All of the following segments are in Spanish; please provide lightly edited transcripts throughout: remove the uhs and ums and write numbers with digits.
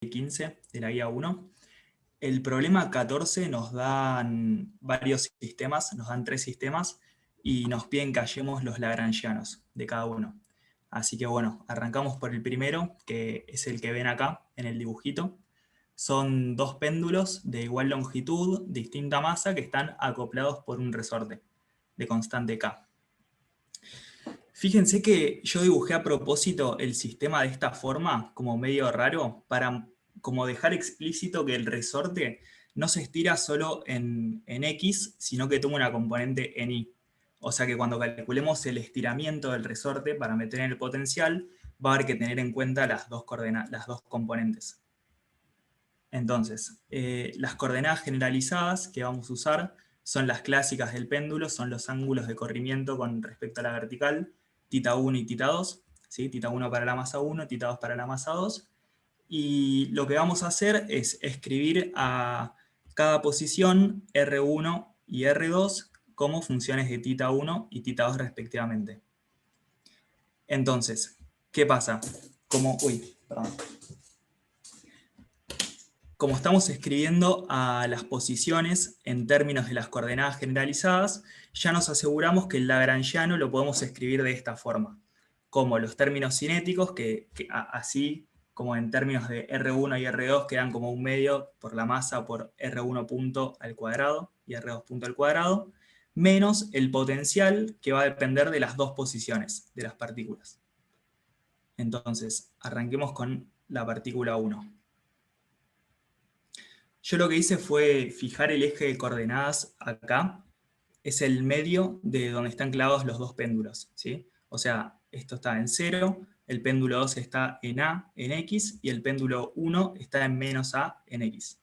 15 de la guía 1. El problema 14 nos dan varios sistemas, nos dan 3 sistemas, y nos piden que hallemos los lagrangianos de cada uno. Así que bueno, arrancamos por el primero, que es el que ven acá en el dibujito. Son dos péndulos de igual longitud, distinta masa, que están acoplados por un resorte de constante K. Fíjense que yo dibujé a propósito el sistema de esta forma, como medio raro, para como dejar explícito que el resorte no se estira solo en X, sino que toma una componente en Y. O sea que cuando calculemos el estiramiento del resorte para meter en el potencial, va a haber que tener en cuenta las dos componentes. Entonces, las coordenadas generalizadas que vamos a usar son las clásicas del péndulo, son los ángulos de corrimiento con respecto a la vertical, θ1 y θ2, ¿sí? θ1 para la masa 1, θ2 para la masa 2, y lo que vamos a hacer es escribir a cada posición R1 y R2 como funciones de θ1 y θ2 respectivamente. Entonces, ¿qué pasa? Como estamos escribiendo a las posiciones en términos de las coordenadas generalizadas, ya nos aseguramos que el lagrangiano lo podemos escribir de esta forma, como los términos cinéticos, que así como en términos de R1 y R2 quedan como un medio por la masa por R1 punto al cuadrado y R2 punto al cuadrado, menos el potencial que va a depender de las dos posiciones de las partículas. Entonces, arranquemos con la partícula 1. Yo lo que hice fue fijar el eje de coordenadas acá. Es el medio de donde están clavados los dos péndulos, ¿sí? O sea, esto está en 0, el péndulo 2 está en A en X y el péndulo 1 está en menos A en X.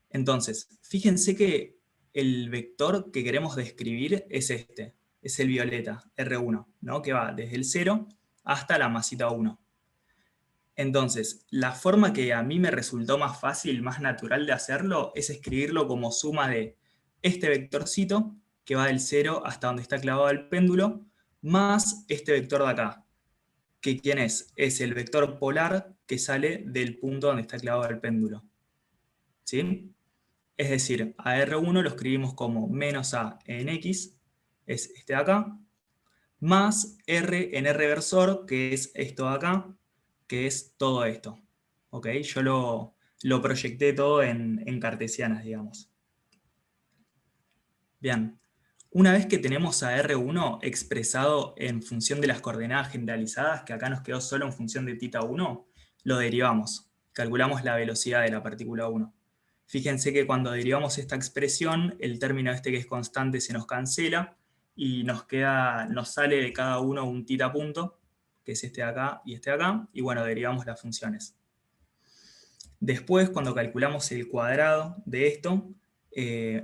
Entonces, fíjense que el vector que queremos describir es este, es el violeta, R1, ¿no? Que va desde el 0 hasta la masita 1. Entonces, la forma que a mí me resultó más fácil, más natural de hacerlo, es escribirlo como suma de este vectorcito, que va del 0 hasta donde está clavado el péndulo, más este vector de acá, que ¿quién es? Es el vector polar que sale del punto donde está clavado el péndulo. ¿Sí? Es decir, a R1 lo escribimos como menos A en X, es este de acá, más R en R versor, que es esto de acá, que es todo esto. ¿Ok? Yo lo proyecté todo en cartesianas, digamos. Bien. Una vez que tenemos a R1 expresado en función de las coordenadas generalizadas, que acá nos quedó solo en función de θ1, lo derivamos. Calculamos la velocidad de la partícula 1. Fíjense que cuando derivamos esta expresión, el término este que es constante se nos cancela y nos sale de cada uno un θ punto, que es este de acá y este de acá, y bueno, derivamos las funciones. Después, cuando calculamos el cuadrado de esto,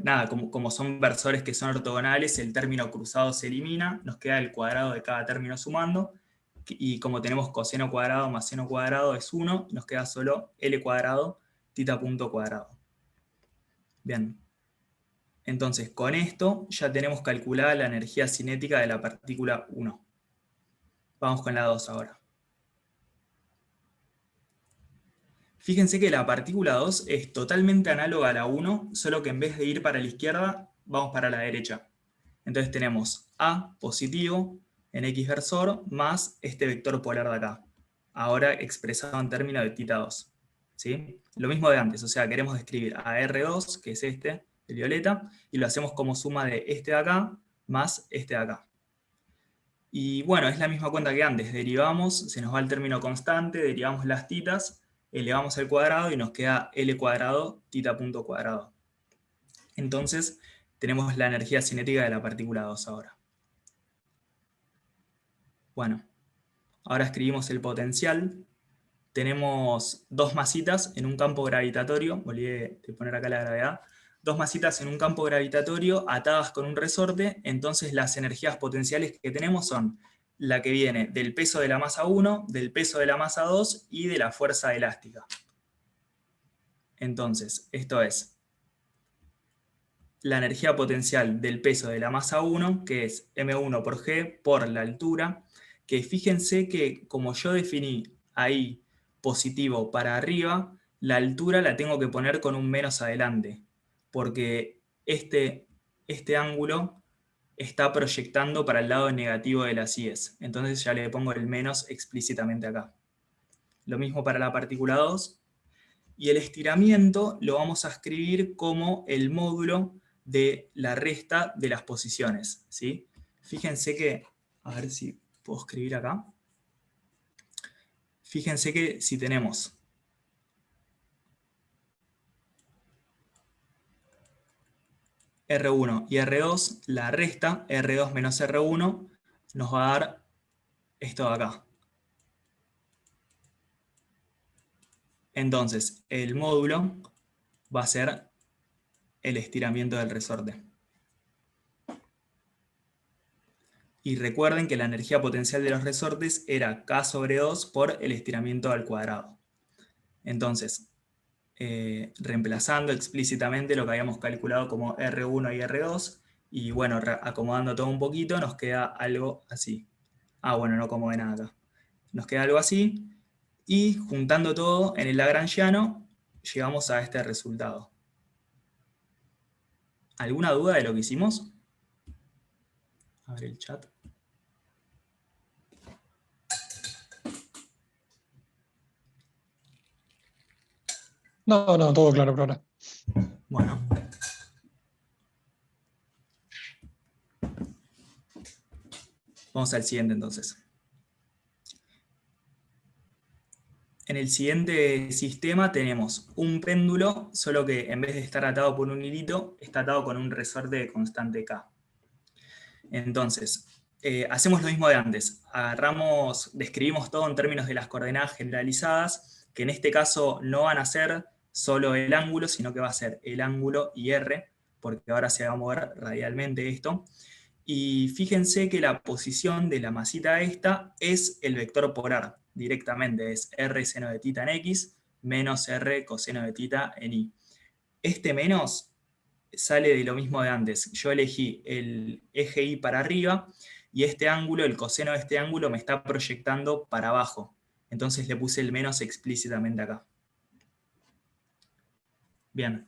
nada, como son versores que son ortogonales, el término cruzado se elimina, nos queda el cuadrado de cada término sumando, y como tenemos coseno cuadrado más seno cuadrado es 1, nos queda solo L cuadrado, θ punto cuadrado. Bien. Entonces, con esto ya tenemos calculada la energía cinética de la partícula 1. Vamos con la 2 ahora. Fíjense que la partícula 2 es totalmente análoga a la 1, solo que en vez de ir para la izquierda, vamos para la derecha. Entonces tenemos A positivo en X versor más este vector polar de acá, ahora expresado en términos de θ2. ¿Sí? Lo mismo de antes, o sea, queremos describir a R2, que es este, el violeta, y lo hacemos como suma de este de acá más este de acá. Y bueno, es la misma cuenta que antes, derivamos, se nos va el término constante, derivamos las titas, elevamos al cuadrado y nos queda L cuadrado, θ punto cuadrado. Entonces, tenemos la energía cinética de la partícula 2 ahora. Bueno, ahora escribimos el potencial. Tenemos dos masitas en un campo gravitatorio, me olvidé de poner acá la gravedad, dos masitas en un campo gravitatorio atadas con un resorte, entonces las energías potenciales que tenemos son la que viene del peso de la masa 1, del peso de la masa 2 y de la fuerza elástica. Entonces, esto es la energía potencial del peso de la masa 1, que es m1 por g por la altura, que fíjense que como yo definí ahí positivo para arriba, la altura la tengo que poner con un menos adelante, porque este ángulo está proyectando para el lado negativo de las IES. Entonces ya le pongo el menos explícitamente acá. Lo mismo para la partícula 2. Y el estiramiento lo vamos a escribir como el módulo de la resta de las posiciones, ¿sí? Fíjense que, a ver si puedo escribir acá. Fíjense que si tenemos R1 y R2, la resta, R2 menos R1, nos va a dar esto de acá. Entonces, el módulo va a ser el estiramiento del resorte. Y recuerden que la energía potencial de los resortes era K sobre 2 por el estiramiento al cuadrado. Entonces, reemplazando explícitamente lo que habíamos calculado como R1 y R2, y bueno, acomodando todo un poquito, nos queda algo así. Ah, bueno, no acomodé nada acá. Nos queda algo así, y juntando todo en el lagrangiano, llegamos a este resultado. ¿Alguna duda de lo que hicimos? A ver el chat. No, no, todo claro por ahora. Bueno. Vamos al siguiente entonces. En el siguiente sistema tenemos un péndulo, solo que en vez de estar atado por un hilito, está atado con un resorte de constante K. Entonces, hacemos lo mismo de antes. Describimos todo en términos de las coordenadas generalizadas, que en este caso no van a ser solo el ángulo, sino que va a ser el ángulo y R, porque ahora se va a mover radialmente esto. Y fíjense que la posición de la masita esta es el vector polar, directamente, es r seno de tita en x menos r coseno de tita en y. Este menos sale de lo mismo de antes. Yo elegí el eje y para arriba, y este ángulo, el coseno de este ángulo, me está proyectando para abajo. Entonces le puse el menos explícitamente acá. Bien.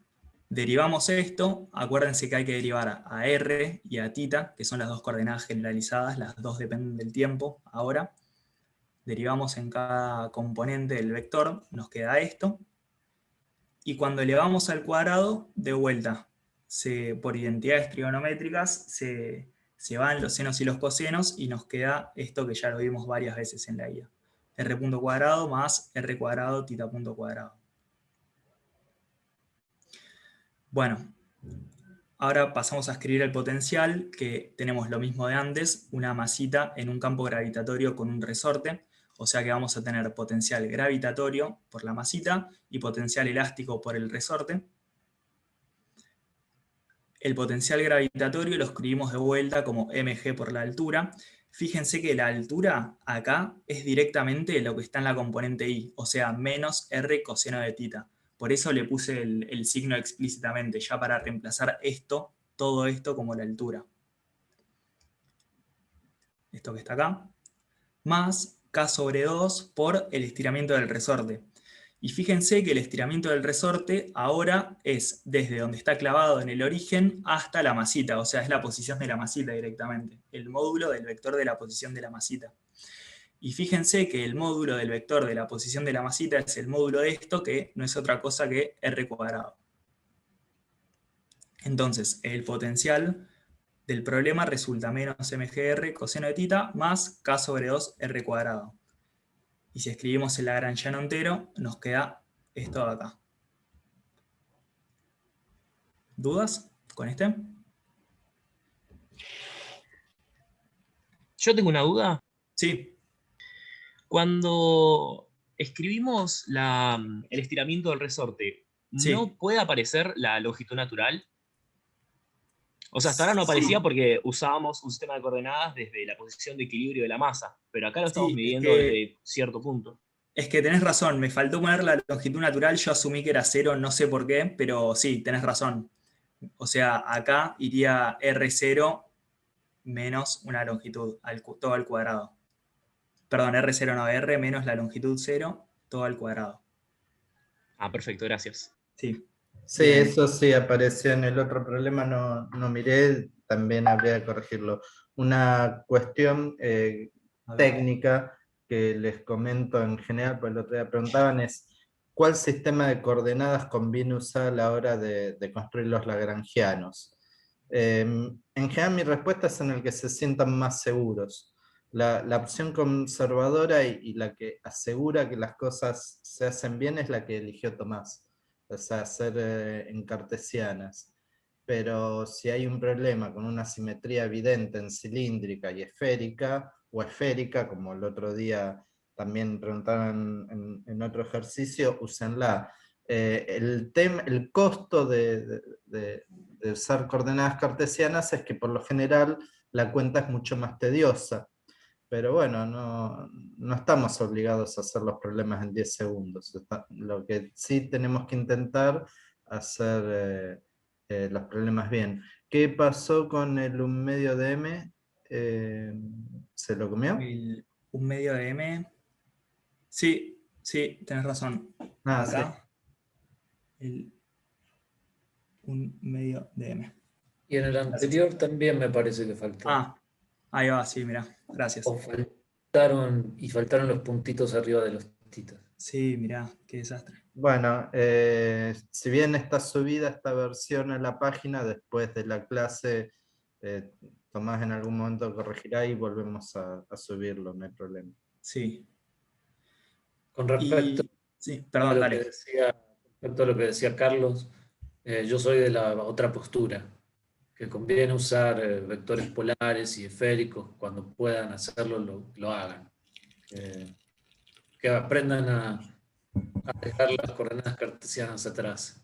Derivamos esto, acuérdense que hay que derivar a r y a tita, que son las dos coordenadas generalizadas, las dos dependen del tiempo ahora. Derivamos en cada componente del vector, nos queda esto. Y cuando elevamos al cuadrado, de vuelta, por identidades trigonométricas, se van los senos y los cosenos, y nos queda esto que ya lo vimos varias veces en la guía. R punto cuadrado más R cuadrado tita punto cuadrado. Bueno, ahora pasamos a escribir el potencial, que tenemos lo mismo de antes, una masita en un campo gravitatorio con un resorte, o sea que vamos a tener potencial gravitatorio por la masita y potencial elástico por el resorte. El potencial gravitatorio lo escribimos de vuelta como mg por la altura. Fíjense que la altura acá es directamente lo que está en la componente y, o sea, menos r coseno de tita. Por eso le puse el signo explícitamente, ya para reemplazar esto, todo esto como la altura. Esto que está acá. Más k sobre 2 por el estiramiento del resorte. Y fíjense que el estiramiento del resorte ahora es desde donde está clavado en el origen hasta la masita, o sea, es la posición de la masita directamente, el módulo del vector de la posición de la masita. Y fíjense que el módulo del vector de la posición de la masita es el módulo de esto, que no es otra cosa que r cuadrado. Entonces, el potencial del problema resulta menos mgr coseno de tita más k sobre 2 r cuadrado. Y si escribimos el lagrangiano entero, nos queda esto de acá. ¿Dudas con este? Yo tengo una duda. Sí. Cuando escribimos el estiramiento del resorte, ¿no Sí. puede aparecer la longitud natural? O sea, hasta ahora no aparecía Sí, porque usábamos un sistema de coordenadas desde la posición de equilibrio de la masa, pero acá lo estamos sí, midiendo desde cierto punto. es que tenés razón, me faltó poner la longitud natural, yo asumí que era 0, no sé por qué, pero sí, tenés razón. O sea, acá iría R0 menos una longitud, todo al cuadrado. Perdón, R0 no, R menos la longitud 0, todo al cuadrado. Ah, perfecto, gracias. Sí. Sí, Bien. eso sí apareció en el otro problema, no miré, también habría que corregirlo. Una cuestión A ver. técnica que les comento en general, pues el otro día preguntaban es, ¿cuál sistema de coordenadas conviene usar a la hora de construir los lagrangianos? En general mi respuesta es en el que se sientan más seguros. La opción conservadora y la que asegura que las cosas se hacen bien es la que eligió Tomás, o sea, hacer en cartesianas. Pero si hay un problema con una simetría evidente en cilíndrica y esférica, o esférica, como el otro día también preguntaron en otro ejercicio, úsenla. El costo de usar coordenadas cartesianas es que por lo general la cuenta es mucho más tediosa. Pero bueno, no estamos obligados a hacer los problemas en 10 segundos. Lo que sí tenemos que intentar hacer los problemas bien. ¿Qué pasó con el 1/2 de m? ¿Se lo comió? Un medio de m. Sí, sí, tenés razón. Ah, Acá, un medio de m. Y en el anterior también me parece que faltó. Ah, ahí va, sí, mirá. Gracias. O faltaron los puntitos arriba de los titas. Sí, mirá, qué desastre. Bueno, si bien está subida esta versión a la página, después de la clase, Tomás en algún momento corregirá y volvemos a subirlo, no hay problema. Sí. Con respecto, Sí, a perdón, lo que dale. respecto a lo que decía Carlos, yo soy de la otra postura, que conviene usar vectores polares y esféricos, cuando puedan hacerlo, lo hagan. Que aprendan a dejar las coordenadas cartesianas atrás.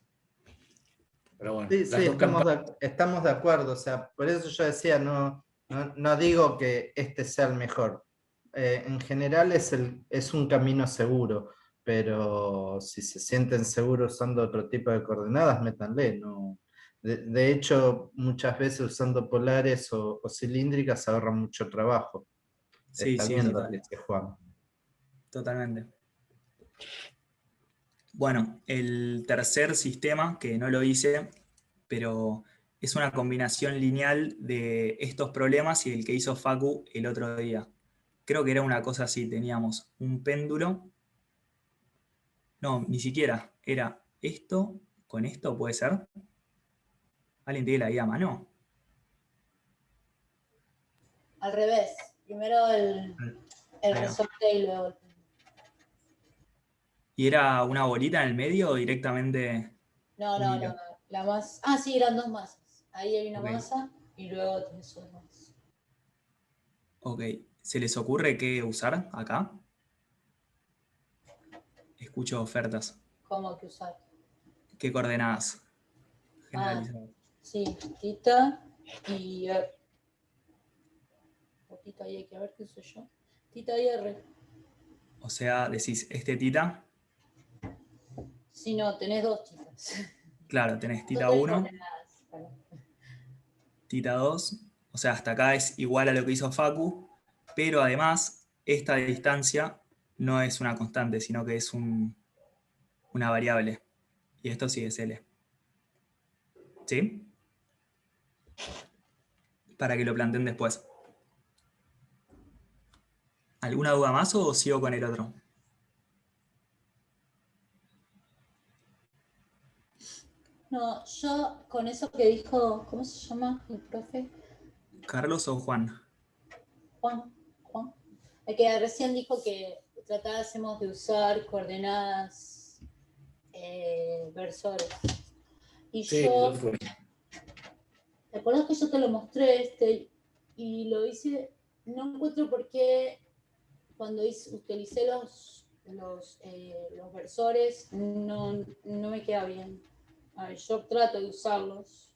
Pero bueno, Sí, las dos estamos de acuerdo, o sea, por eso yo decía, no digo que este sea el mejor. En general es un camino seguro, pero si se sienten seguros usando otro tipo de coordenadas, métanle. No. De hecho, muchas veces usando polares o cilíndricas se ahorra mucho trabajo. Sí, Está sí, bien lo total. que dice Juan. Totalmente. Bueno, el tercer sistema, que no lo hice, pero es una combinación lineal de estos problemas y el que hizo Facu el otro día. Creo que era una cosa así, teníamos un péndulo. No, ni siquiera, era esto con esto, ¿puede ser? ¿Alguien tiene la guía a mano? Al revés. Primero el Ahí va. resorte y luego el péndulo. ¿Y era una bolita en el medio o directamente No, un hilo? la masa. Ah, sí, eran dos masas. Ahí hay una Ok. masa y luego tenés otra masa. Ok, ¿se les ocurre qué usar acá? Escucho ofertas. ¿Cómo que usar? ¿Qué coordenadas Ah, generalizadas? sí, tita y R. O tita y X, a ver qué sé yo. Tita y R. O sea, decís, este tita, Sí, no, tenés dos titas. claro, tenés No tita tenés 1, coordenadas. Bueno. tita 2, o sea, hasta acá es igual a lo que hizo Facu, pero además esta distancia no es una constante, sino que es una variable. Y esto sí es L. ¿Sí? Para que lo planteen después. ¿Alguna duda más o sigo con el otro? No, yo con eso que dijo, ¿cómo se llama el profe? ¿Carlos o Juan? Juan. El que recién dijo que tratásemos de usar coordenadas versores. Y Sí, yo, yo fui. ¿te acuerdas que yo te lo mostré y lo hice? No encuentro por qué cuando utilicé los versores no me queda bien. A ver, yo trato de usarlos,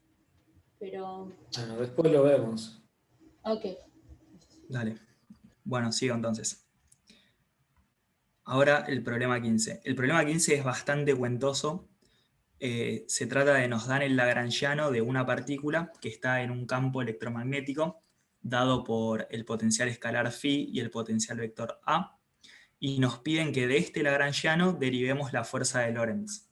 pero... Bueno, después lo vemos. Ok. Dale. Bueno, sigo entonces. Ahora el problema 15. El problema 15 es bastante cuentoso. Se trata de nos dan el lagrangiano de una partícula que está en un campo electromagnético dado por el potencial escalar φ y el potencial vector A. y nos piden que de este lagrangiano derivemos la fuerza de Lorentz.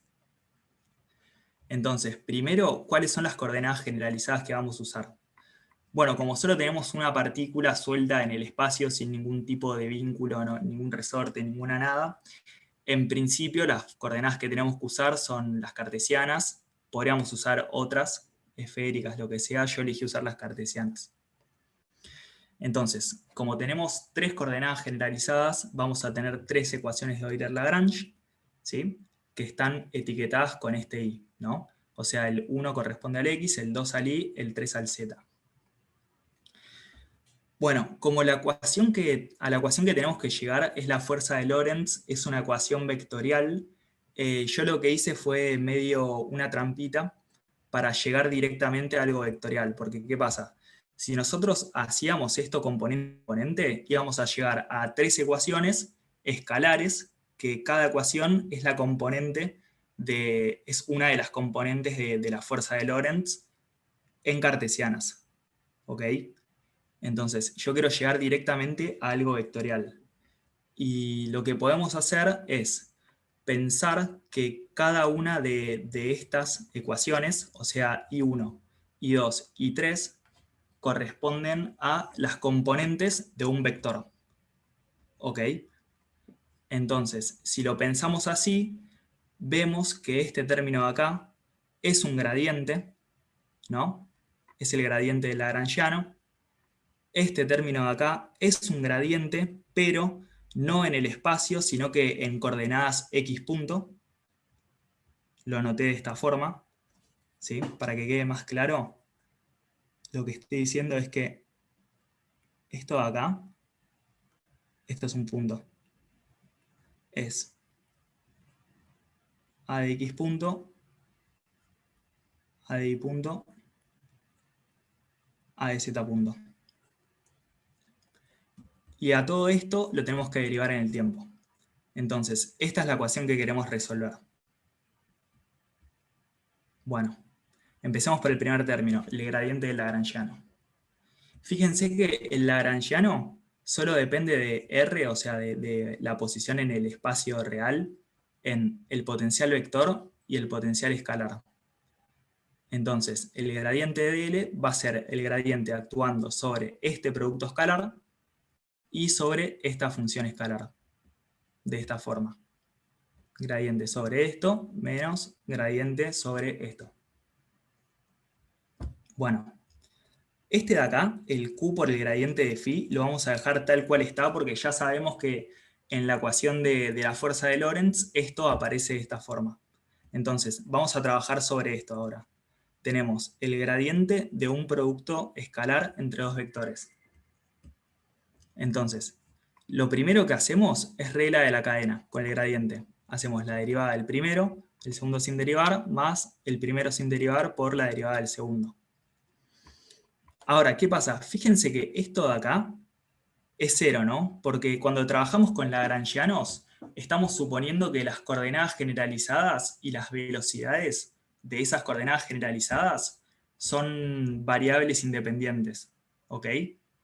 Entonces, primero, ¿cuáles son las coordenadas generalizadas que vamos a usar? Bueno, como solo tenemos una partícula suelta en el espacio sin ningún tipo de vínculo, ningún resorte, ninguna nada, en principio las coordenadas que tenemos que usar son las cartesianas. Podríamos usar otras, esféricas, lo que sea. Yo elegí usar las cartesianas. Entonces, como tenemos 3 coordenadas generalizadas, vamos a tener 3 ecuaciones de Euler-Lagrange, ¿sí?, que están etiquetadas con este i, ¿no? O sea, el 1 corresponde al x, el 2 al y, el 3 al z. Bueno, como a la ecuación que tenemos que llegar es la fuerza de Lorentz, es una ecuación vectorial, yo lo que hice fue medio una trampita para llegar directamente a algo vectorial, porque ¿qué pasa? Si nosotros hacíamos esto componente a componente, íbamos a llegar a 3 ecuaciones escalares, que cada ecuación es la componente es una de las componentes de la fuerza de Lorentz en cartesianas, ¿ok? Entonces, yo quiero llegar directamente a algo vectorial. Y lo que podemos hacer es pensar que cada una de estas ecuaciones, o sea, I1, I2, I3, corresponden a las componentes de un vector. ¿Ok? Entonces, si lo pensamos así, vemos que este término de acá es un gradiente, ¿no? Es el gradiente del lagrangiano. Este término de acá es un gradiente, pero no en el espacio, sino que en coordenadas x punto. Lo anoté de esta forma, ¿sí?, para que quede más claro. Lo que estoy diciendo es que esto de acá, esto es un punto. Es a de x punto, a de y punto, a de z punto. Y a todo esto lo tenemos que derivar en el tiempo. Entonces, esta es la ecuación que queremos resolver. Bueno, empecemos por el primer término, el gradiente del lagrangiano. Fíjense que el lagrangiano solo depende de R, o sea, de la posición en el espacio real, en el potencial vector y el potencial escalar. Entonces, el gradiente de DL va a ser el gradiente actuando sobre este producto escalar y sobre esta función escalar, de esta forma. Gradiente sobre esto menos gradiente sobre esto. Bueno, este de acá, el Q por el gradiente de phi, lo vamos a dejar tal cual está porque ya sabemos que en la ecuación de la fuerza de Lorentz esto aparece de esta forma. Entonces, vamos a trabajar sobre esto ahora. Tenemos el gradiente de un producto escalar entre dos vectores. Entonces, lo primero que hacemos es regla de la cadena con el gradiente. Hacemos la derivada del primero, el segundo sin derivar, más el primero sin derivar por la derivada del segundo. Ahora, ¿qué pasa? Fíjense que esto de acá es cero, ¿no? Porque cuando trabajamos con lagrangianos, estamos suponiendo que las coordenadas generalizadas y las velocidades de esas coordenadas generalizadas son variables independientes, ¿ok?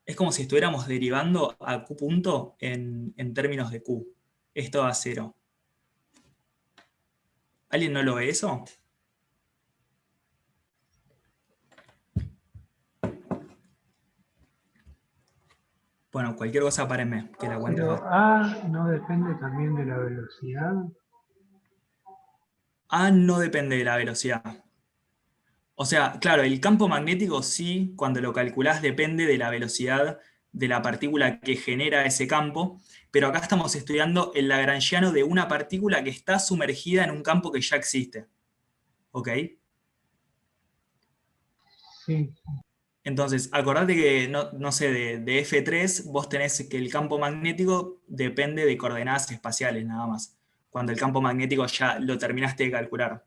Es como si estuviéramos derivando a Q punto en términos de Q. Esto da cero. ¿Alguien no lo ve eso? Bueno, cualquier cosa párenme, que la cuente. Pero A no depende también de la velocidad. A no depende de la velocidad. O sea, claro, el campo magnético sí, cuando lo calculás, depende de la velocidad de la partícula que genera ese campo, pero acá estamos estudiando el lagrangiano de una partícula que está sumergida en un campo que ya existe. ¿Ok? Sí. Entonces, acordate que, no sé, de F3 vos tenés que el campo magnético depende de coordenadas espaciales nada más, cuando el campo magnético ya lo terminaste de calcular.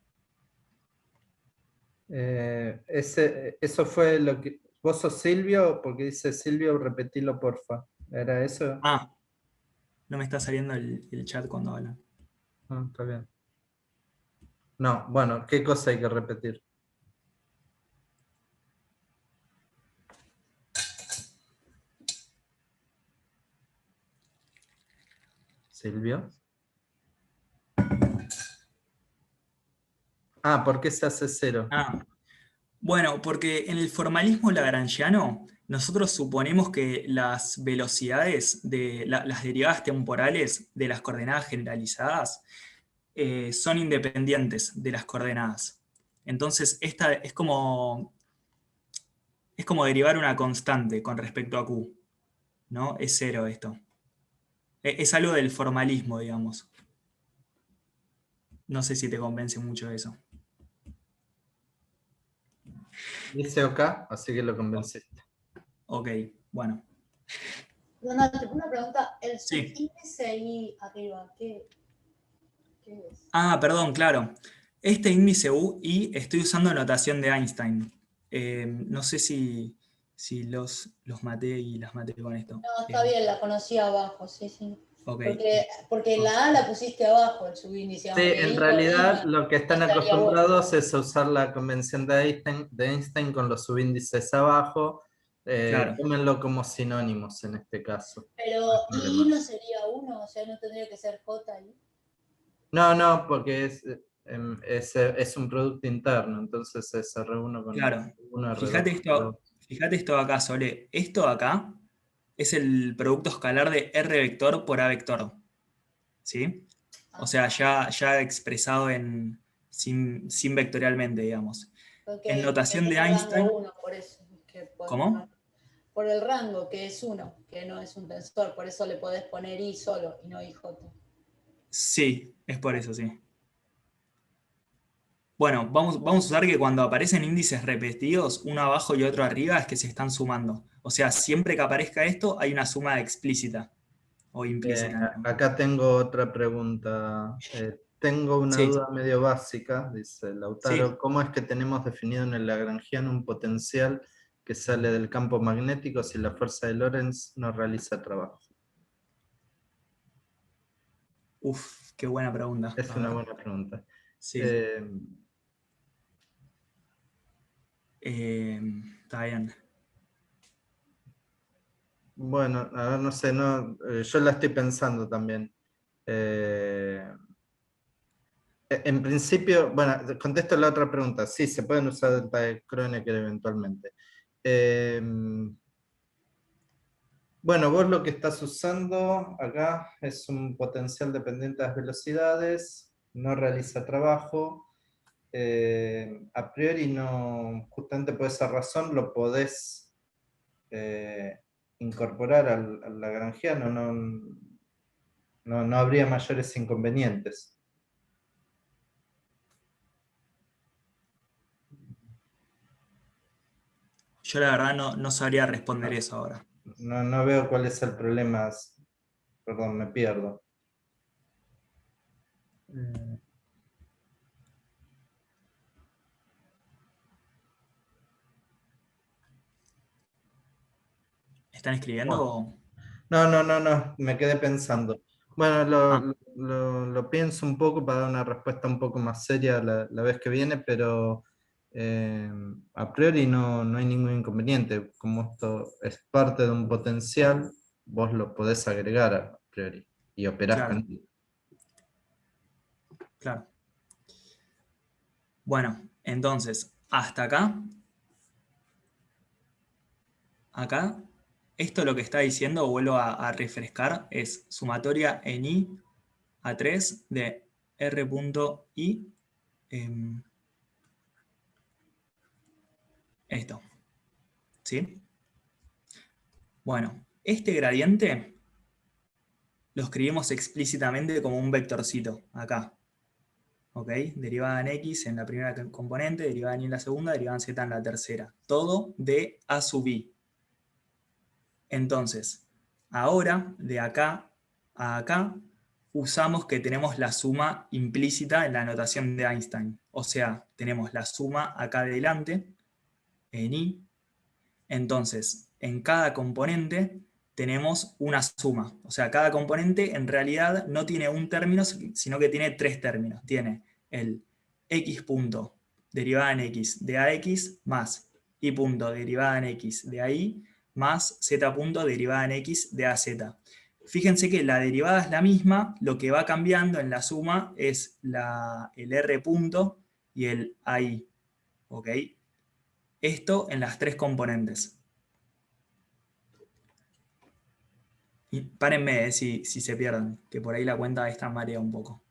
Eso fue lo que... ¿Vos sos Silvio? Porque dice Silvio, repetilo porfa. ¿Era eso? Ah, no me está saliendo el chat cuando hablan. Ah, está bien. No, bueno, ¿qué cosa hay que repetir? Silvio. Ah, ¿por qué se hace 0? Ah, bueno, porque en el formalismo lagrangiano nosotros suponemos que las velocidades de las derivadas temporales de las coordenadas generalizadas son independientes de las coordenadas. Entonces, esta es como derivar una constante con respecto a Q, ¿no? Es 0 esto. Es algo del formalismo, digamos. No sé si te convence mucho eso. Dice OK, así que lo convenciste. Ok, bueno. Donato, una pregunta. El Sí. subíndice ahí arriba, ¿qué es? Ah, perdón, claro. Este índice U y estoy usando notación de Einstein. No sé si los maté y las maté con esto. No, está bien, la conocí abajo, sí, sí. Ok. Porque la A la pusiste abajo, el subíndice. Sí, aunque en I realidad con I lo que están estaría acostumbrados es a usar la convención de Einstein con los subíndices abajo. Claro. Tómenlo como sinónimos en este caso. Pero No hay I problema. no sería 1, o sea, no tendría que ser J ahí. No, porque es un producto interno, entonces es R1 con Claro. R1, Fíjate R2. esto acá, Sole. Esto acá es el producto escalar de R vector por A vector. ¿Sí? O sea, ya expresado sin vectorialmente, digamos. Porque En notación de tiene Einstein. rango 1, por eso. Que podés ¿Cómo? poner- por el rango, que es 1, que no es un tensor, por eso le podés poner I solo y no IJ. Sí, es por eso, sí. Bueno, vamos a usar que cuando aparecen índices repetidos, uno abajo y otro arriba, es que se están sumando. O sea, siempre que aparezca esto, hay una suma explícita o implícita. Acá tengo otra pregunta. Tengo una Sí, duda medio básica, dice Lautaro. sí. ¿Cómo es que tenemos definido en el Lagrangiano un potencial que sale del campo magnético si la fuerza de Lorentz no realiza trabajo? Uf, qué buena pregunta. Es A una ver. buena pregunta. Sí. Está bien. Bueno, a ver, no sé, yo la estoy pensando también. En principio, bueno, contesto la otra pregunta. Sí, se pueden usar delta de Kronecker eventualmente. Bueno, vos lo que estás usando acá es un potencial dependiente de las velocidades, no realiza trabajo. A priori no, justamente por esa razón lo podés incorporar al lagrangiano, no habría mayores inconvenientes. Yo la verdad no sabría responder eso ahora. No veo cuál es el problema. Perdón, me pierdo. ¿Están escribiendo? No, me quedé pensando. Bueno, Ah, lo pienso un poco para dar una respuesta un poco más seria la vez que viene, pero a priori no hay ningún inconveniente. Como esto es parte de un potencial, vos lo podés agregar a priori y operás con claro, él. claro. Bueno, entonces, hasta acá, esto lo que está diciendo, vuelvo a refrescar, es sumatoria en I a 3 de R.I, esto, ¿sí? Bueno, este gradiente lo escribimos explícitamente como un vectorcito, acá. ¿Ok? Derivada en X en la primera componente, derivada en Y en la segunda, derivada en Z en la tercera. Todo de A sub I. Entonces, ahora, de acá a acá, usamos que tenemos la suma implícita en la notación de Einstein. O sea, tenemos la suma acá delante, en I. Entonces, en cada componente tenemos una suma. O sea, cada componente en realidad no tiene un término, sino que tiene tres términos. Tiene el x punto derivada en x de ax más y punto derivada en x de ay más z punto derivada en x de az. Fíjense que la derivada es la misma, lo que va cambiando en la suma es el R punto y el AI. ¿Ok? Esto en las tres componentes. Y párenme si se pierden, que por ahí la cuenta esta marea un poco.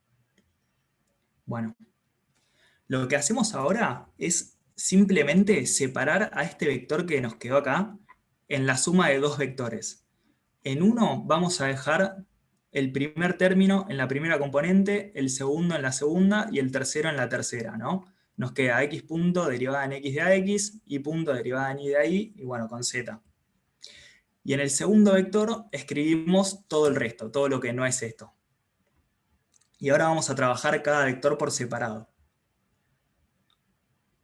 Bueno, lo que hacemos ahora es simplemente separar a este vector que nos quedó acá en la suma de dos vectores. En uno vamos a dejar el primer término en la primera componente, el segundo en la segunda y el tercero en la tercera, ¿no? Nos queda x punto derivada en x de ax, y punto derivada en y de y, y bueno, con z. Y en el segundo vector escribimos todo el resto, todo lo que no es esto. Y ahora vamos a trabajar cada vector por separado.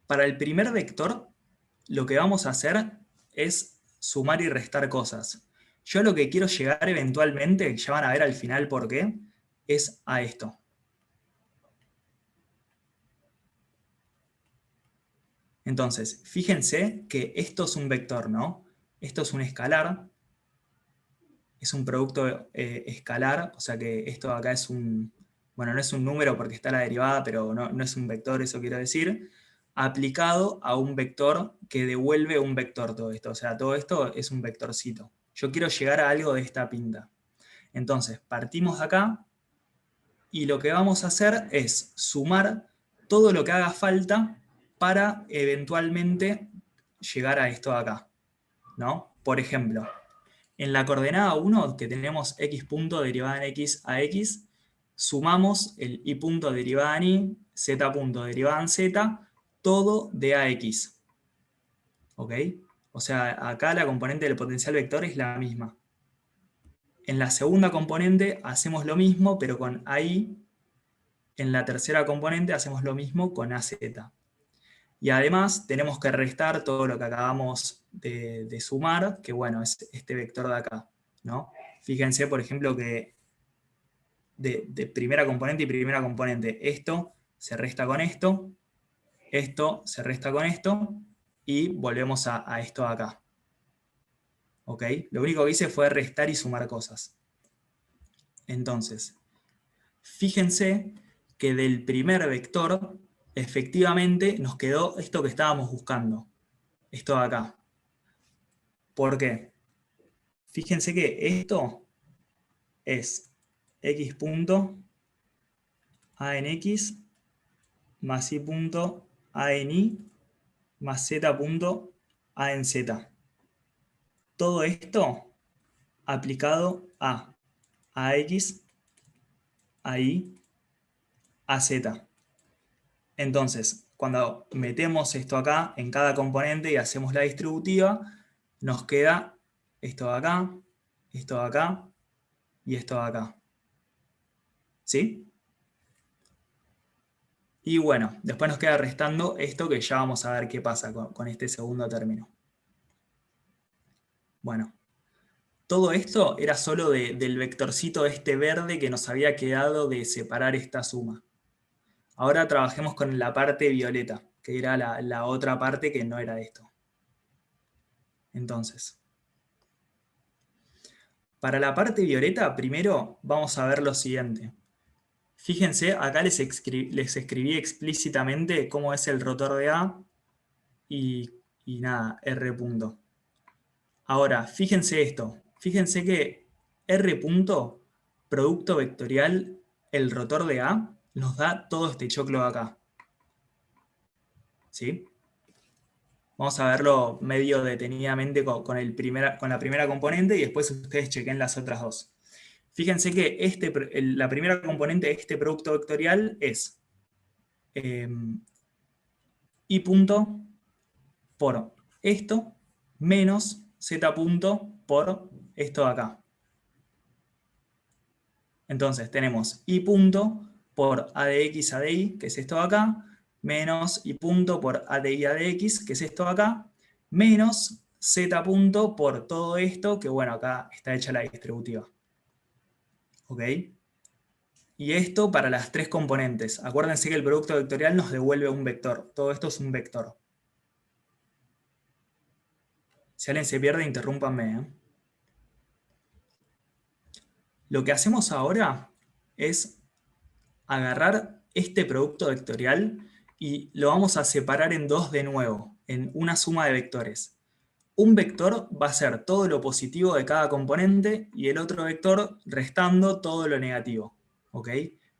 Para el primer vector, lo que vamos a hacer es sumar y restar cosas. Yo lo que quiero llegar eventualmente, ya van a ver al final por qué, es a esto. Entonces, fíjense que esto es un vector, ¿no? Esto es un escalar, es un producto escalar, o sea que esto de acá es un, bueno, no es un número porque está la derivada, pero no es un vector, eso quiero decir, aplicado a un vector que devuelve un vector todo esto. O sea, todo esto es un vectorcito. Yo quiero llegar a algo de esta pinta. Entonces, partimos de acá y lo que vamos a hacer es sumar todo lo que haga falta para eventualmente llegar a esto de acá, ¿no? Por ejemplo, en la coordenada 1, que tenemos x punto derivada en x a x, sumamos el y punto derivada en y, z punto derivada en z, todo de ax. ¿Ok? O sea, acá la componente del potencial vector es la misma. En la segunda componente hacemos lo mismo, pero con AI. En la tercera componente hacemos lo mismo con AZ. Y además tenemos que restar todo lo que acabamos de sumar, que bueno, es este vector de acá, ¿no? Fíjense, por ejemplo, que de primera componente y primera componente, esto se resta con esto se resta con esto, y volvemos a esto de acá. ¿Ok? Lo único que hice fue restar y sumar cosas. Entonces, fíjense que del primer vector, efectivamente, nos quedó esto que estábamos buscando. Esto de acá. ¿Por qué? Fíjense que esto es x punto a en x más y punto a en y más z punto a en z. Todo esto aplicado a x, a y, a z. Entonces, cuando metemos esto acá en cada componente y hacemos la distributiva, nos queda esto de acá, esto de acá y esto de acá. ¿Sí? Y bueno, después nos queda restando esto que ya vamos a ver qué pasa con este segundo término. Bueno, todo esto era solo del vectorcito este verde que nos había quedado de separar esta suma. Ahora trabajemos con la parte violeta, que era la otra parte que no era esto. Entonces, para la parte violeta, primero vamos a ver lo siguiente. Fíjense, acá les escribí explícitamente cómo es el rotor de A y nada, R punto. Ahora, fíjense esto. Fíjense que R punto, producto vectorial, el rotor de A, nos da todo este choclo acá. ¿Sí? Vamos a verlo medio detenidamente con la primera componente y después ustedes chequen las otras dos. Fíjense que la primera componente de este producto vectorial es y punto por esto menos z punto por esto de acá. Entonces tenemos y punto por a de x a de y, que es esto de acá, menos y punto por a de y a de x, que es esto de acá, menos z punto por todo esto, que bueno, acá está hecha la distributiva. ¿Ok? Y esto para las tres componentes. Acuérdense que el producto vectorial nos devuelve un vector. Todo esto es un vector. Si alguien se pierde, interrúmpanme. Lo que hacemos ahora es agarrar este producto vectorial y lo vamos a separar en dos de nuevo, en una suma de vectores. Un vector va a ser todo lo positivo de cada componente y el otro vector restando todo lo negativo. ¿Ok?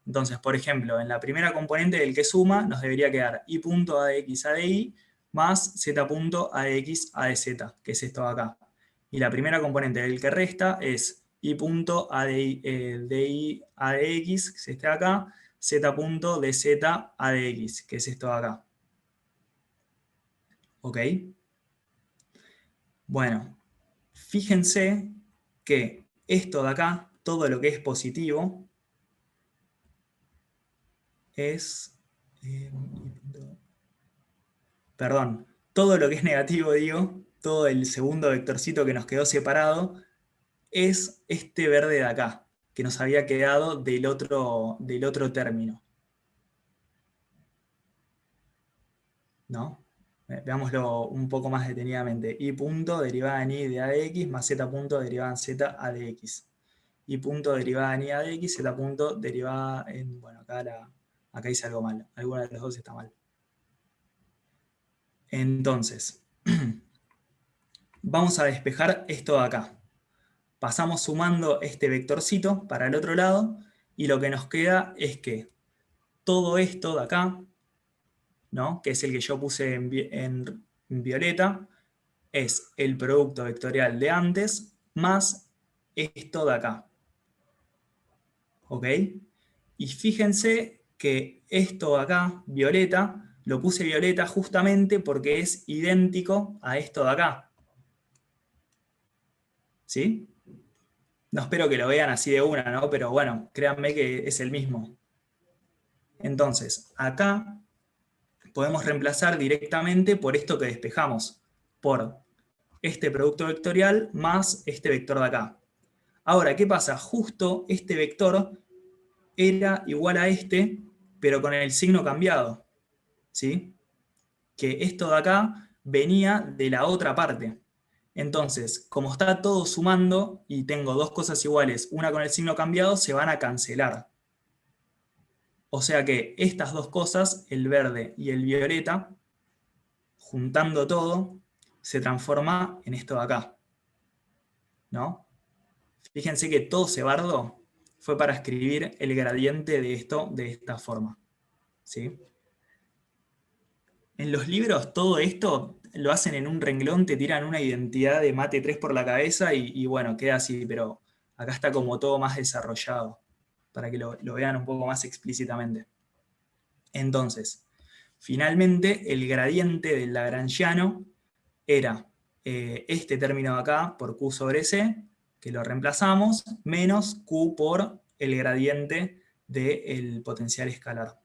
Entonces, por ejemplo, en la primera componente del que suma nos debería quedar i punto a de x a de y más z punto a de x a de z, que es esto de acá. Y la primera componente del que resta es i punto a de y a de x, que es este de acá, z punto de z a de x, que es esto de acá. ¿Ok? Bueno, fíjense que esto de acá, todo lo que es positivo, es... perdón, todo lo que es negativo, digo, todo el segundo vectorcito que nos quedó separado, es este verde de acá, que nos había quedado del otro término. ¿No? Veámoslo un poco más detenidamente. I punto derivada en y de a de x más z punto derivada en z a de x. I punto derivada en y a de x, z punto derivada en... Bueno, acá hice algo mal. Alguna de las dos está mal. Entonces, vamos a despejar esto de acá. Pasamos sumando este vectorcito para el otro lado y lo que nos queda es que todo esto de acá, ¿no? Que es el que yo puse en violeta, es el producto vectorial de antes más esto de acá. ¿Ok? Y fíjense que esto de acá, violeta, lo puse violeta justamente porque es idéntico a esto de acá. ¿Sí? No espero que lo vean así de una, ¿no? Pero bueno, créanme que es el mismo. Entonces, acá podemos reemplazar directamente por esto que despejamos, por este producto vectorial más este vector de acá. Ahora, ¿qué pasa? Justo este vector era igual a este, pero con el signo cambiado. ¿Sí? Que esto de acá venía de la otra parte. Entonces, como está todo sumando y tengo dos cosas iguales, una con el signo cambiado, se van a cancelar. O sea que estas dos cosas, el verde y el violeta, juntando todo, se transforma en esto de acá. ¿No? Fíjense que todo ese bardo fue para escribir el gradiente de esto de esta forma. ¿Sí? En los libros todo esto lo hacen en un renglón, te tiran una identidad de mate 3 por la cabeza y bueno, queda así, pero acá está como todo más desarrollado, para que lo vean un poco más explícitamente. Entonces, finalmente el gradiente del lagrangiano era este término de acá por Q sobre C, que lo reemplazamos, menos Q por el gradiente del potencial escalar.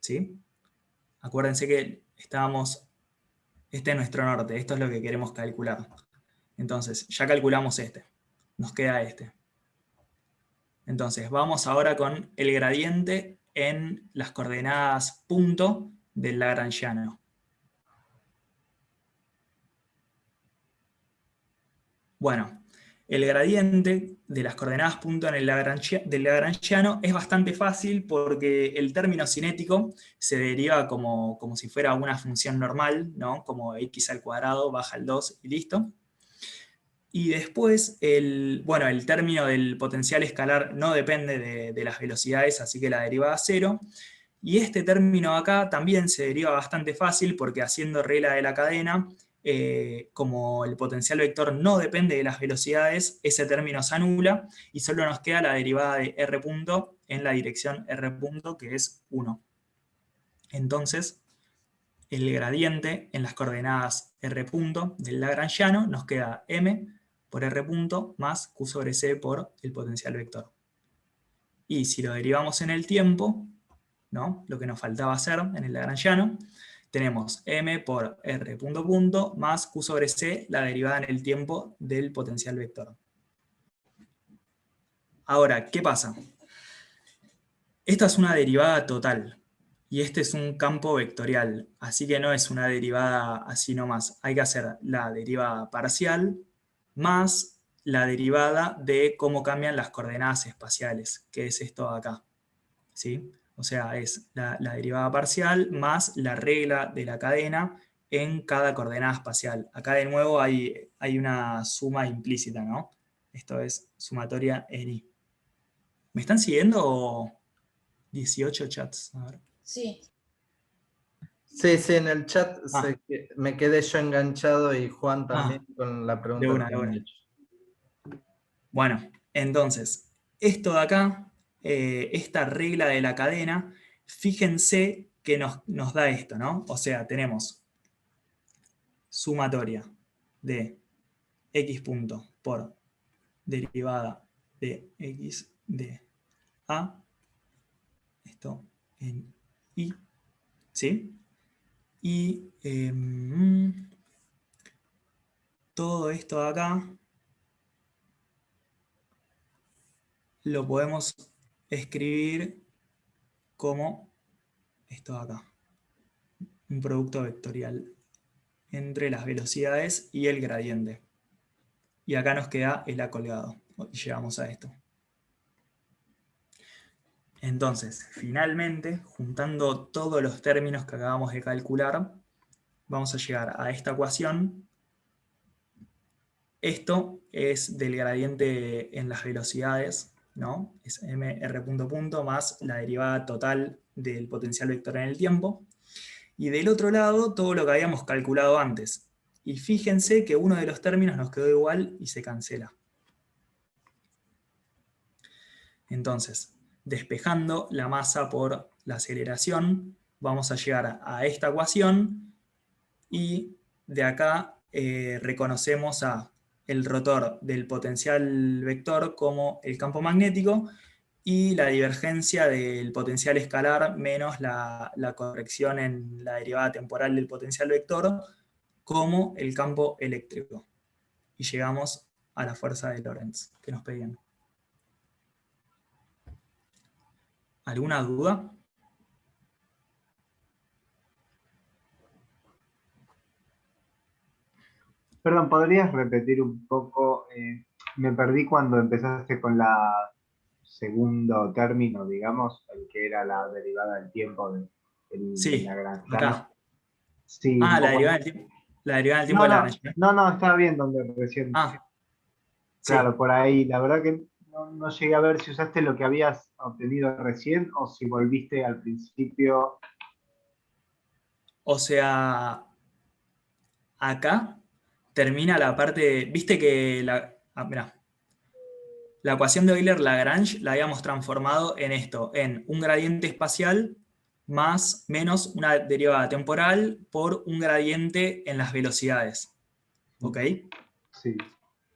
¿Sí? Acuérdense que este es nuestro norte, esto es lo que queremos calcular. Entonces, ya calculamos este, nos queda este. Entonces, vamos ahora con el gradiente en las coordenadas punto del lagrangiano. Bueno, el gradiente de las coordenadas punto del lagrangiano es bastante fácil porque el término cinético se deriva como si fuera una función normal, ¿no? Como x al cuadrado baja el 2 y listo. Y después, el término del potencial escalar no depende de las velocidades, así que la derivada es 0. Y este término acá también se deriva bastante fácil porque haciendo regla de la cadena, como el potencial vector no depende de las velocidades, ese término se anula y solo nos queda la derivada de r punto en la dirección r punto, que es 1. Entonces, el gradiente en las coordenadas r punto del lagrangiano nos queda m por r punto más q sobre c por el potencial vector. Y si lo derivamos en el tiempo, ¿no? Lo que nos faltaba hacer en el lagrangiano, tenemos m por r punto punto más q sobre c, la derivada en el tiempo del potencial vector. Ahora, ¿qué pasa? Esta es una derivada total, y este es un campo vectorial, así que no es una derivada así nomás. Hay que hacer la derivada parcial más la derivada de cómo cambian las coordenadas espaciales, que es esto de acá. ¿Sí? O sea, es la derivada parcial más la regla de la cadena en cada coordenada espacial. Acá de nuevo hay una suma implícita, ¿no? Esto es sumatoria en I. ¿Me están siguiendo? 18 chats. A ver. Sí. Sí, sí, en el chat Ah. me quedé yo enganchado y Juan también con la pregunta de una, que de me han una. hecho. Bueno, entonces, esto de acá, esta regla de la cadena, fíjense que nos da esto, ¿no? O sea, tenemos sumatoria de x punto por derivada de x de a, esto en y, ¿sí? Y todo esto de acá lo podemos escribir como esto de acá, un producto vectorial entre las velocidades y el gradiente. Y acá nos queda el A colgado. Y llegamos a esto. Entonces, finalmente, juntando todos los términos que acabamos de calcular, vamos a llegar a esta ecuación. Esto es del gradiente en las velocidades, ¿no? Es mr punto punto más la derivada total del potencial vector en el tiempo. Y del otro lado, todo lo que habíamos calculado antes. Y fíjense que uno de los términos nos quedó igual y se cancela. Entonces, despejando la masa por la aceleración, vamos a llegar a esta ecuación y de acá reconocemos a el rotor del potencial vector como el campo magnético y la divergencia del potencial escalar menos la corrección en la derivada temporal del potencial vector como el campo eléctrico. Y llegamos a la fuerza de Lorentz que nos pedían. ¿Alguna duda? Perdón, ¿podrías repetir un poco? Me perdí cuando empezaste con la segundo término, digamos, el que era la derivada del tiempo de Sí, Lagrangiano. acá. Sí, un Ah, la poco. derivada del tiempo. La derivada del tiempo No, de la no, Lagrangiana. no, estaba bien donde recién. Ah, Claro, sí. por ahí. La verdad que no llegué a ver si usaste lo que habías obtenido recién o si volviste al principio. O sea, acá termina la parte. Viste que mirá, la ecuación de Euler-Lagrange la habíamos transformado en esto, en un gradiente espacial más menos una derivada temporal por un gradiente en las velocidades. ¿Ok? Sí,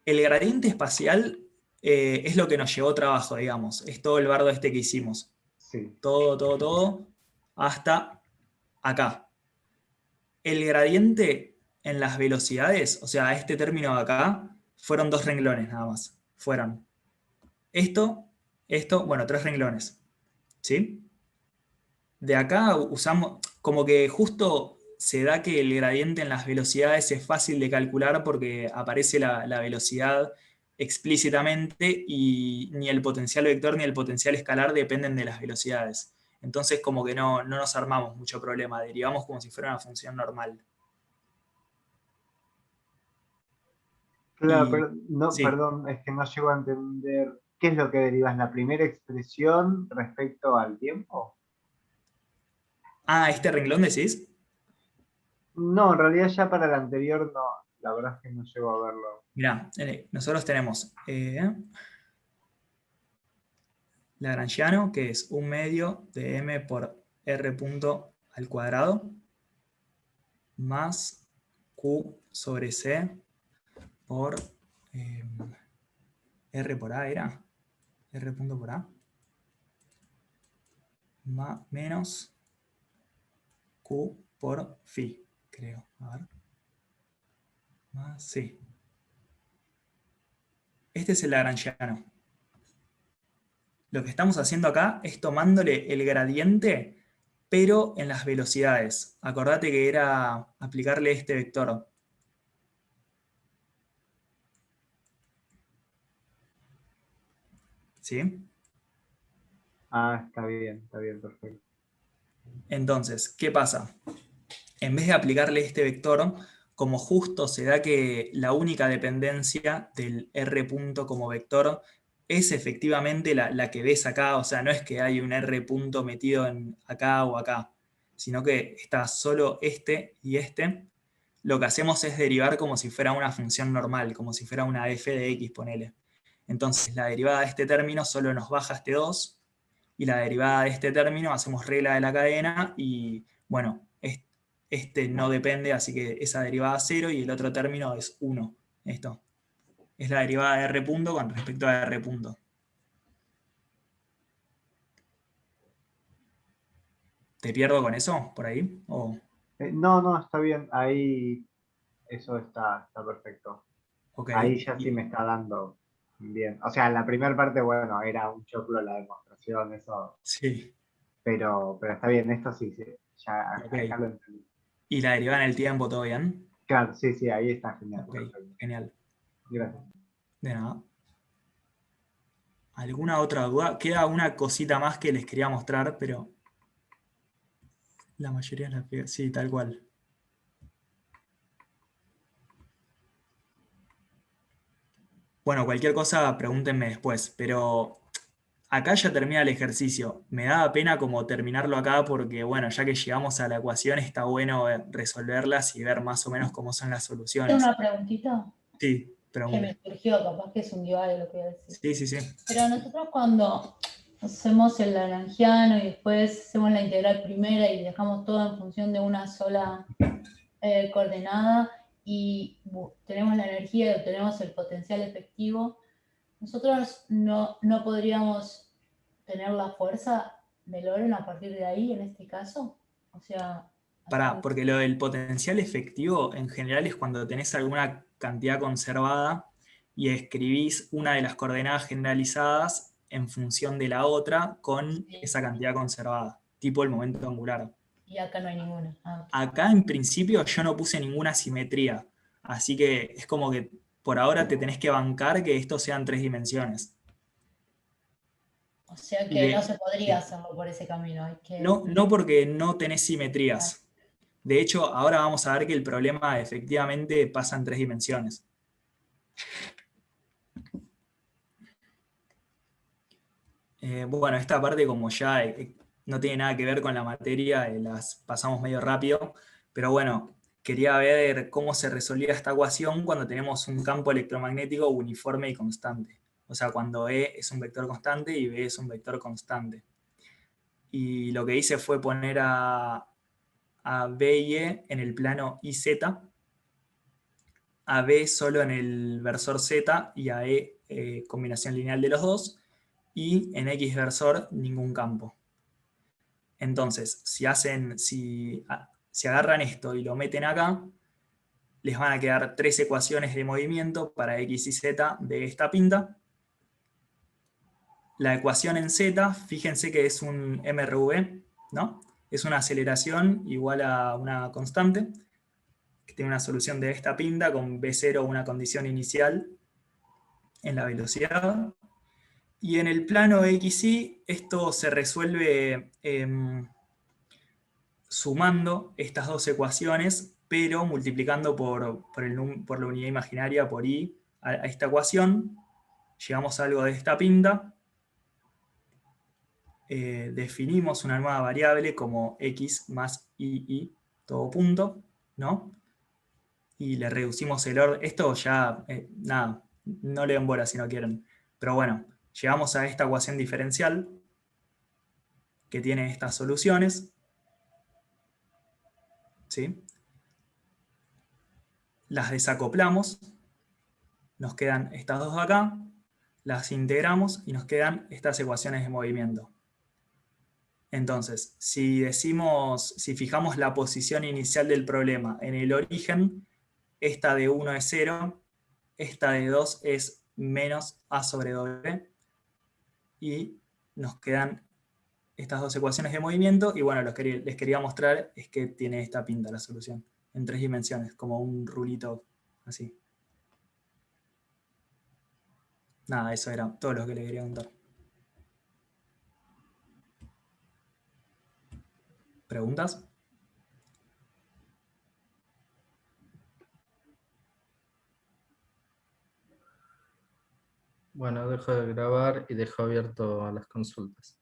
El gradiente espacial es lo que nos llevó trabajo, digamos. Es todo el bardo este que hicimos. sí. Todo, hasta acá. El gradiente en las velocidades, o sea, este término de acá, fueron 2 renglones nada más. Fueron esto, bueno, 3 renglones. ¿Sí? De acá usamos, como que justo se da que el gradiente en las velocidades es fácil de calcular porque aparece la velocidad explícitamente y ni el potencial vector ni el potencial escalar dependen de las velocidades. Entonces como que no nos armamos mucho problema, derivamos como si fuera una función normal. Claro, Y pero no, sí. perdón, es que no llego a entender qué es lo que derivas, la primera expresión respecto al tiempo. Ah, ¿este renglón decís? No, en realidad ya para el anterior no, la verdad es que no llego a verlo. Mirá, nosotros tenemos Lagrangiano, que es 1 medio de m por r punto al cuadrado, más q sobre c por r por a, ¿era? R punto por a. Menos q por phi, creo. A ver. Más, sí. Este es el Lagrangiano. Lo que estamos haciendo acá es tomándole el gradiente, pero en las velocidades. Acordate que era aplicarle este vector. ¿sí? Ah, está bien, perfecto. Entonces, ¿qué pasa? En vez de aplicarle este vector, como justo se da que la única dependencia del R punto como vector es efectivamente la que ves acá, o sea, no es que hay un R punto metido en acá o acá, sino que está solo este y este, lo que hacemos es derivar como si fuera una función normal, como si fuera una f de x, ponele. Entonces, la derivada de este término solo nos baja este 2, y la derivada de este término hacemos regla de la cadena, y bueno, este no depende, así que esa derivada es 0, y el otro término es 1. Esto es la derivada de R punto con respecto a R punto. ¿Te pierdo con eso por ahí? No, está bien. Ahí eso está perfecto. Ok. Ahí ya sí me está dando bien. O sea, la primera parte, bueno, era un choclo la demostración, eso. Sí, Pero está bien, esto sí, ya ok. acá lo entendí. ¿Y la derivada en el tiempo, todo bien? Claro, sí, ahí está genial. Ok, Perfecto. genial. Gracias. De nada. ¿Alguna otra duda? Queda una cosita más que les quería mostrar, pero la mayoría la pega. Sí, tal cual. Bueno, cualquier cosa pregúntenme después, pero acá ya termina el ejercicio. Me daba pena como terminarlo acá porque, bueno, ya que llegamos a la ecuación, está bueno resolverlas y ver más o menos cómo son las ¿Tengo soluciones. una preguntita? Sí, Que me pregunte. surgió, capaz que es un divague lo que voy a decir. Sí, sí, sí. Pero nosotros cuando hacemos el lagrangiano y después hacemos la integral primera y dejamos todo en función de una sola coordenada y tenemos la energía y obtenemos el potencial efectivo, nosotros no podríamos tener la fuerza de Lorentz a partir de ahí, en este caso. O sea, Pará, porque lo del potencial efectivo en general es cuando tenés alguna cantidad conservada y escribís una de las coordenadas generalizadas en función de la otra con sí, esa cantidad conservada, tipo el momento angular. y acá no hay ninguna. Ah, ok. Acá en principio yo no puse ninguna simetría, así que es como que por ahora te tenés que bancar que esto sea en 3 dimensiones. O sea Y que no de, se podría sí. hacerlo por ese camino. Hay que... No porque no tenés simetrías. De hecho, ahora vamos a ver que el problema efectivamente pasa en 3 dimensiones. Bueno, esta parte como ya no tiene nada que ver con la materia, las pasamos medio rápido, pero bueno, quería ver cómo se resolvía esta ecuación cuando tenemos un campo electromagnético uniforme y constante. O sea, cuando E es un vector constante y B es un vector constante. Y lo que hice fue poner a B y E en el plano IZ, a B solo en el versor Z y a E combinación lineal de los dos, y en X versor ningún campo. Entonces, si agarran esto y lo meten acá, les van a quedar 3 ecuaciones de movimiento para X y Z de esta pinta. La ecuación en Z, fíjense que es un MRV, ¿no? Es una aceleración igual a una constante, que tiene una solución de esta pinta con B0 una condición inicial en la velocidad. Y en el plano XY, esto se resuelve sumando estas dos ecuaciones, pero multiplicando por la unidad imaginaria, por I, a esta ecuación. Llegamos a algo de esta pinta. Definimos una nueva variable como x más i, todo punto, ¿no? Y le reducimos el orden. Esto ya, nada, no le den bola si no quieren. Pero bueno, llegamos a esta ecuación diferencial que tiene estas soluciones, ¿sí? Las desacoplamos, nos quedan estas dos de acá, las integramos y nos quedan estas ecuaciones de movimiento. Entonces, si fijamos la posición inicial del problema en el origen, esta de 1 es 0, esta de 2 es menos a sobre w, y nos quedan estas dos ecuaciones de movimiento, y bueno, lo que les quería mostrar es que tiene esta pinta la solución, en 3 dimensiones, como un rulito así. Nada, eso era todo lo que le quería contar. ¿Preguntas? Bueno, dejo de grabar y dejo abierto a las consultas.